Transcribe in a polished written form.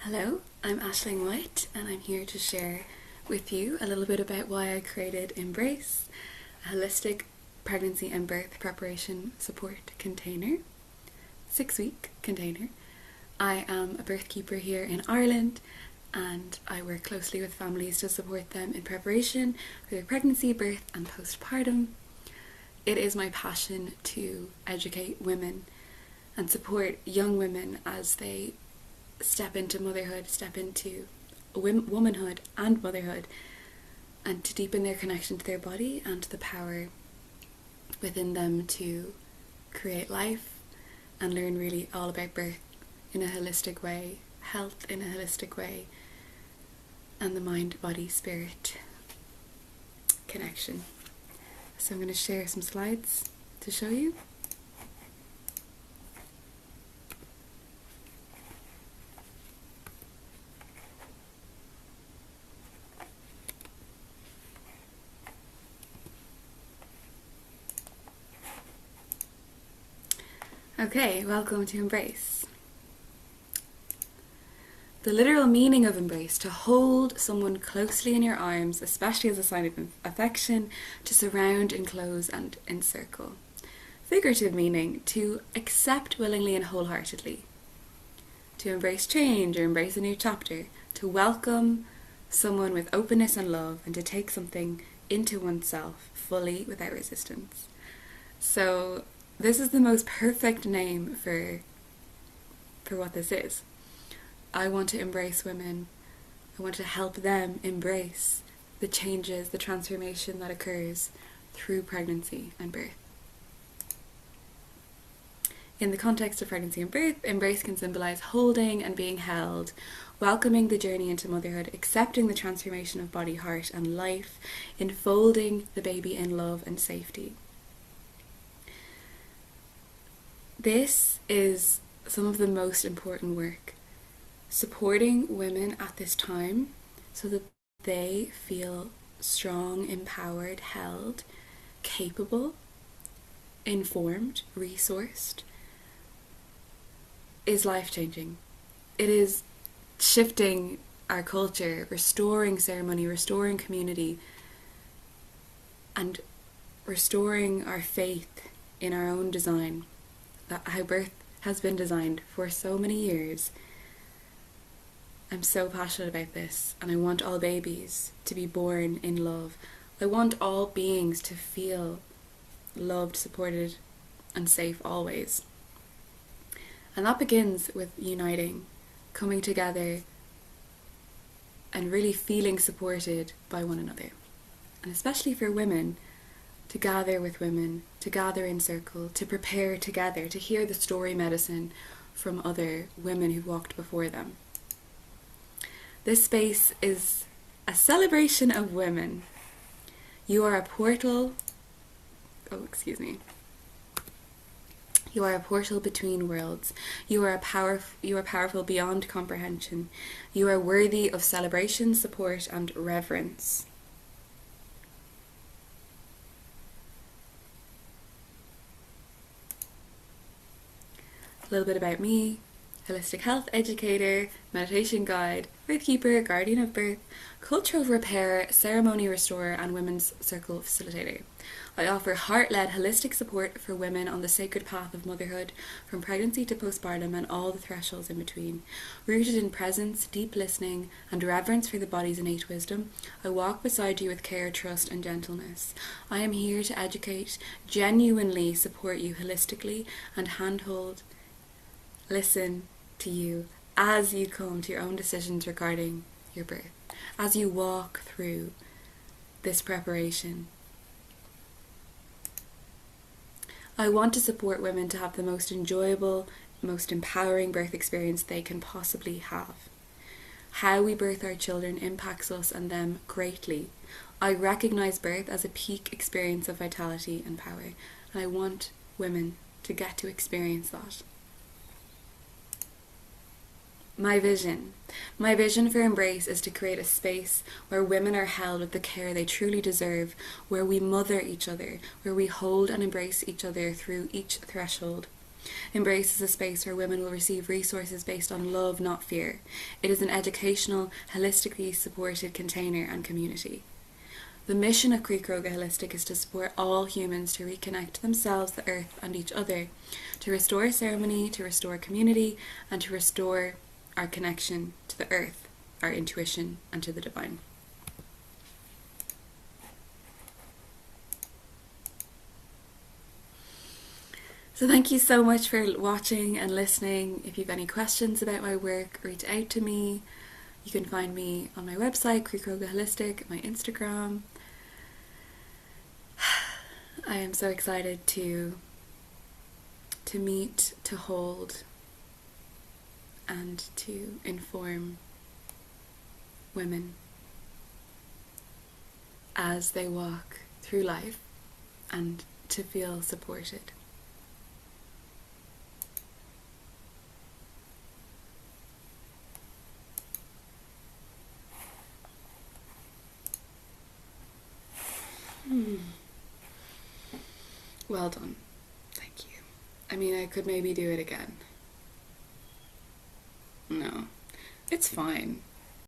Hello, I'm Aisling White, and I'm here to share with you a little bit about why I created Embrace, a holistic pregnancy and birth preparation support container, 6-week container. I am a birth keeper here in Ireland, and I work closely with families to support them in preparation for their pregnancy, birth, and postpartum. It is my passion to educate women and support young women as they step into motherhood, step into womanhood and motherhood, and to deepen their connection to their body and to the power within them to create life and learn really all about birth in a holistic way, health in a holistic way, and the mind, body, spirit connection. So I'm going to share some slides to show you. Okay, welcome to Embrace. The literal meaning of embrace: to hold someone closely in your arms, especially as a sign of affection, to surround, enclose, and encircle. Figurative meaning: to accept willingly and wholeheartedly. To embrace change or embrace a new chapter. To welcome someone with openness and love, and to take something into oneself fully without resistance. So this is the most perfect name for what this is. I want to embrace women. I want to help them embrace the changes, the transformation that occurs through pregnancy and birth. In the context of pregnancy and birth, embrace can symbolize holding and being held, welcoming the journey into motherhood, accepting the transformation of body, heart, and life, enfolding the baby in love and safety. This is some of the most important work, supporting women at this time so that they feel strong, empowered, held, capable, informed, resourced, is life-changing. It is shifting our culture, restoring ceremony, restoring community, and restoring our faith in our own design. How birth has been designed for so many years. I'm so passionate about this, and I want all babies to be born in love. I want all beings to feel loved, supported, and safe always. And that begins with uniting, coming together, and really feeling supported by one another. And especially for women, to gather with women, to gather in circle, to prepare together, to hear the story medicine from other women who've walked before them. This space is a celebration of women. You are a portal, You are a portal between worlds. You are powerful beyond comprehension. You are worthy of celebration, support, and reverence. A little bit about me: holistic health educator, meditation guide, birth keeper, guardian of birth, cultural repairer, ceremony restorer, and women's circle facilitator. I offer heart-led holistic support for women on the sacred path of motherhood, from pregnancy to postpartum and all the thresholds in between. Rooted in presence, deep listening, and reverence for the body's innate wisdom, I walk beside you with care, trust, and gentleness. I am here to educate, genuinely support you holistically, and handhold, listen to you as you come to your own decisions regarding your birth, as you walk through this preparation. I want to support women to have the most enjoyable, most empowering birth experience they can possibly have. How we birth our children impacts us and them greatly. I recognize birth as a peak experience of vitality and power, and I want women to get to experience that. My vision for Embrace is to create a space where women are held with the care they truly deserve, where we mother each other, where we hold and embrace each other through each threshold, Embrace is a space where women will receive resources based on love, not fear. It is an educational, holistically supported container and community. The mission of Críocha Holistic is to support all humans to reconnect to themselves, the earth, and each other, to restore ceremony, to restore community, and to restore our connection to the earth, our intuition, and to the divine. So thank you so much for watching and listening. If you have any questions about my work, reach out to me. You can find me on my website, Críocha Holistic, my Instagram. I am so excited to meet, to hold, and to inform women as they walk through life, and to feel supported. Well done. Thank you. I mean, I could maybe do it again. No, it's fine.